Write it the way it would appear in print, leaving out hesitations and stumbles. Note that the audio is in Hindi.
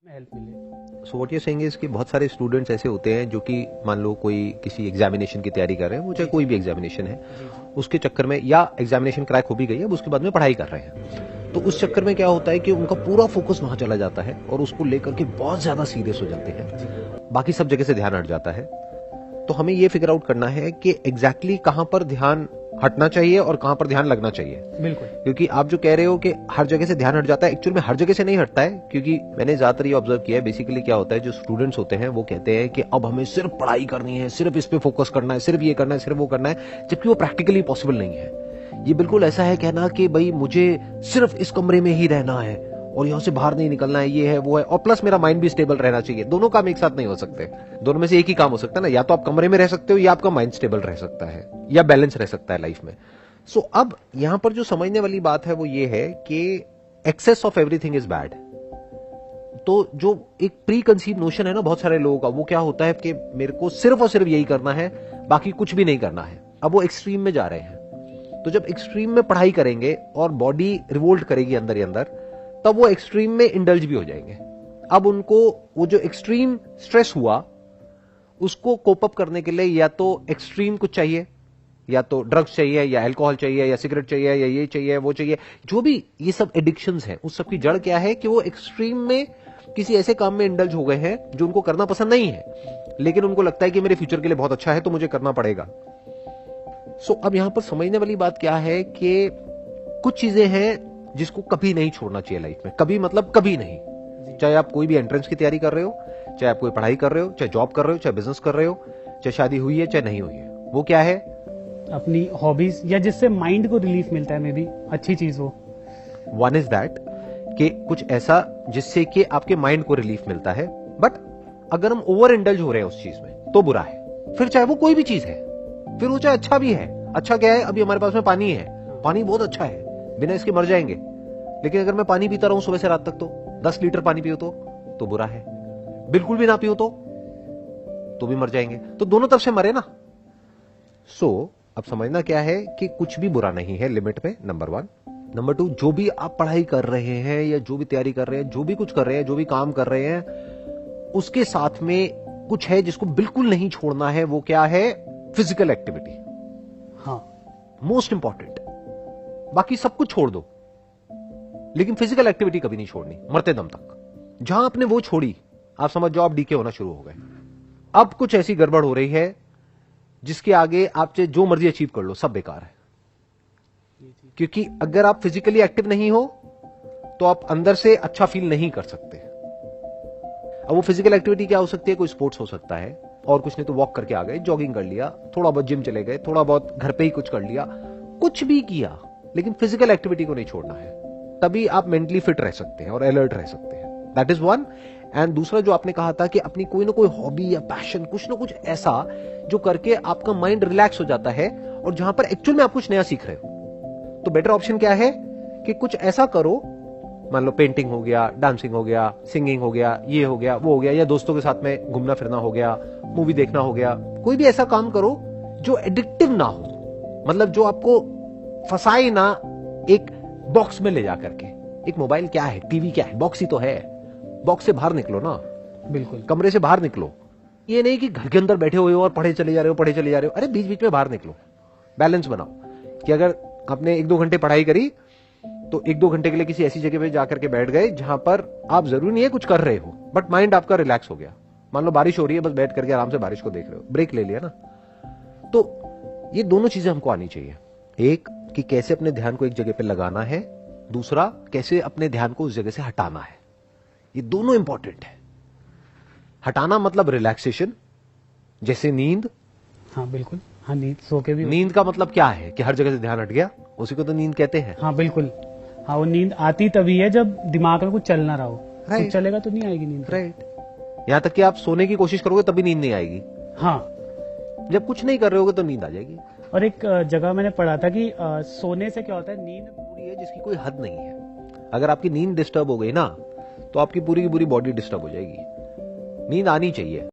हेल्प मिले। So what you saying is कि बहुत सारे स्टूडेंट्स ऐसे होते हैं जो कि मान लो कोई किसी एग्जामिनेशन की तैयारी कर रहे हैं, वो चाहे कोई भी एग्जामिनेशन है, उसके चक्कर में या एग्जामिनेशन क्रैक हो भी गई है, अब उसके बाद में पढ़ाई कर रहे हैं, तो उस चक्कर में क्या होता है कि उनका पूरा फोकस वहां चला जाता है और उसको लेकर के बहुत ज्यादा सीरियस हो जाते हैं, बाकी सब जगह से ध्यान हट जाता है। तो हमें ये फिगर आउट करना है कि एग्जैक्टली कहां पर ध्यान हटना चाहिए और कहां पर ध्यान लगना चाहिए। बिल्कुल, क्योंकि आप जो कह रहे हो कि हर जगह से ध्यान हट जाता है, एक्चुअल में हर जगह से नहीं हटता है, क्योंकि मैंने ज्यादातर ये ऑब्जर्व किया है, बेसिकली क्या होता है, जो स्टूडेंट्स होते हैं वो कहते हैं कि अब हमें सिर्फ पढ़ाई करनी है, सिर्फ इस पे फोकस करना है, सिर्फ ये करना है, सिर्फ वो करना है, जबकि वो प्रैक्टिकली पॉसिबल नहीं है। ये बिल्कुल ऐसा है कहना कि भाई मुझे सिर्फ इस कमरे में ही रहना है और यहां से बाहर नहीं निकलना है, ये है वो है, और प्लस मेरा माइंड भी स्टेबल रहना चाहिए। दोनों काम एक साथ नहीं हो सकते, दोनों में से एक ही काम हो सकता है ना, या तो आप कमरे में रह सकते हो या आपका माइंड स्टेबल रह सकता है या बैलेंस रह सकता है लाइफ में। सो अब यहां पर जो समझने वाली बात है वो ये है कि excess of everything is bad. तो जो एक प्री कंसीव नोशन है ना बहुत सारे लोगों का, वो क्या होता है कि मेरे को सिर्फ और सिर्फ यही करना है, बाकी कुछ भी नहीं करना है। अब वो एक्सट्रीम में जा रहे हैं, तो जब एक्सट्रीम में पढ़ाई करेंगे और बॉडी रिवोल्ट करेगी अंदर ही अंदर, तब वो एक्सट्रीम में इंडल्ज भी हो जाएंगे। अब उनको वो जो एक्सट्रीम स्ट्रेस हुआ उसको कोप अप करने के लिए या तो एक्सट्रीम कुछ चाहिए, या तो ड्रग्स चाहिए, या अल्कोहल चाहिए, या सिगरेट चाहिए, या ये चाहिए वो चाहिए, जो भी ये सब एडिक्शंस हैं, उस सब की जड़ क्या है कि वो एक्सट्रीम में किसी ऐसे काम में इंडल्ज हो गए हैं जो उनको करना पसंद नहीं है, लेकिन उनको लगता है कि मेरे फ्यूचर के लिए बहुत अच्छा है तो मुझे करना पड़ेगा। सो अब यहां पर समझने वाली बात क्या है कि कुछ चीजें हैं जिसको कभी नहीं छोड़ना चाहिए लाइफ में। कभी मतलब कभी नहीं। चाहे आप कोई भी एंट्रेंस की तैयारी कर रहे हो, चाहे आप कोई पढ़ाई कर रहे हो, चाहे जॉब कर रहे हो, चाहे बिजनेस कर रहे हो, चाहे शादी हुई है चाहे नहीं हुई है, वो क्या है, अपनी हॉबीज या जिससे माइंड को रिलीफ मिलता है, मे बी अच्छी चीज हो। वन इज दैट कि कुछ ऐसा जिससे कि आपके माइंड को रिलीफ मिलता है, बट अगर हम ओवर इंडल्ज हो रहे हैं उस चीज में तो बुरा है। फिर चाहे वो कोई भी चीज है, फिर वो चाहे अच्छा भी है। अच्छा क्या है, अभी हमारे पास में पानी है, पानी बहुत अच्छा है, बिना इसके मर जाएंगे, लेकिन अगर मैं पानी पीता रहूं सुबह से रात तक तो 10 लीटर पानी पियो तो बुरा है, बिल्कुल भी ना पियो तो भी मर जाएंगे। तो दोनों तरफ से मरे ना। सो अब समझना क्या है कि कुछ भी बुरा नहीं है लिमिट में, नंबर 1। नंबर 2, जो भी आप पढ़ाई कर रहे हैं या जो भी तैयारी कर रहे हैं, जो भी कुछ कर रहे हैं, जो भी काम कर रहे हैं, उसके साथ में कुछ है जिसको बिल्कुल नहीं छोड़ना है। वो क्या है, फिजिकल एक्टिविटी। हाँ, मोस्ट इंपॉर्टेंट। बाकी सब कुछ छोड़ दो, लेकिन फिजिकल एक्टिविटी कभी नहीं छोड़नी, मरते दम तक। जहां आपने वो छोड़ी, आप समझ जाओ आप डीके होना शुरू हो गए। अब कुछ ऐसी गड़बड़ हो रही है जिसके आगे आप चाहे जो मर्जी अचीव कर लो, सब बेकार है। क्योंकि अगर आप फिजिकली एक्टिव नहीं हो तो आप अंदर से अच्छा फील नहीं कर सकते। अब वो फिजिकल एक्टिविटी क्या हो सकती है, कोई स्पोर्ट्स हो सकता है, और कुछ नहीं तो वॉक करके आ गए, जॉगिंग कर लिया, थोड़ा बहुत जिम चले गए, थोड़ा बहुत घर पे ही कुछ कर लिया, कुछ भी किया, लेकिन फिजिकल एक्टिविटी को नहीं छोड़ना है। तभी आप मेंटली फिट रह सकते हैं और अलर्ट रह सकते हैं। That is one. एंड दूसरा जो आपने कहा था कि अपनी कोई ना कोई हॉबी या पैशन, कुछ ना कुछ ऐसा जो करके आपका माइंड रिलैक्स हो जाता है और जहां पर एक्चुअल में आप कुछ नया सीख रहे हो, तो बेटर ऑप्शन क्या है कि कुछ ऐसा करो, मान लो पेंटिंग हो गया, डांसिंग हो गया, सिंगिंग हो गया, ये हो गया, वो हो गया, या दोस्तों के साथ में घूमना फिरना हो गया, मूवी देखना हो गया। कोई भी ऐसा काम करो जो एडिक्टिव ना हो, मतलब जो आपको फंसाए ना एक बॉक्स में ले जा करके। एक मोबाइल क्या है, टीवी क्या है, बॉक्स ही तो है। बॉक्स से बाहर निकलो ना, बिल्कुल, कमरे से बाहर निकलो। ये नहीं कि घर के अंदर बैठे हुए हो और पढ़े चले जा रहे हो। अरे बीच बीच में बाहर निकलो, बैलेंस बनाओ कि अगर आपने 1-2 घंटे पढ़ाई करी तो 1-2 घंटे के लिए किसी ऐसी जगह पे जाकर के बैठ गए जहां पर आप जरूरी नहीं है कुछ कर रहे हो, बट माइंड आपका रिलैक्स हो गया। मान लो बारिश हो रही है, बस बैठ करके आराम से बारिश को देख रहे हो, ब्रेक ले लिया ना। तो ये दोनों चीजें हमको आनी चाहिए। एक कि कैसे अपने ध्यान को एक जगह पे लगाना है, दूसरा कैसे अपने ध्यान को उस जगह से हटाना है। ये दोनों इंपॉर्टेंट है। हटाना मतलब रिलैक्सेशन, जैसे नींद। हाँ बिल्कुल, हाँ नींद सो के भी। नींद का मतलब क्या है कि हर जगह से ध्यान हट गया, उसी को तो नींद कहते हैं। हाँ बिल्कुल, हाँ वो नींद आती तभी है जब दिमाग में कुछ चल ना रहा हो। Right. कुछ चलेगा तो नहीं आएगी नींद। राइट। यहां तक कि आप सोने की कोशिश करोगे तभी नींद नहीं आएगी। हाँ, जब कुछ नहीं कर रहे होगे तो नींद आ जाएगी। और एक जगह मैंने पढ़ा था कि सोने से क्या होता है, नींद पूरी है जिसकी कोई हद नहीं है। अगर आपकी नींद डिस्टर्ब हो गई ना तो आपकी पूरी की पूरी बॉडी डिस्टर्ब हो जाएगी। नींद आनी चाहिए।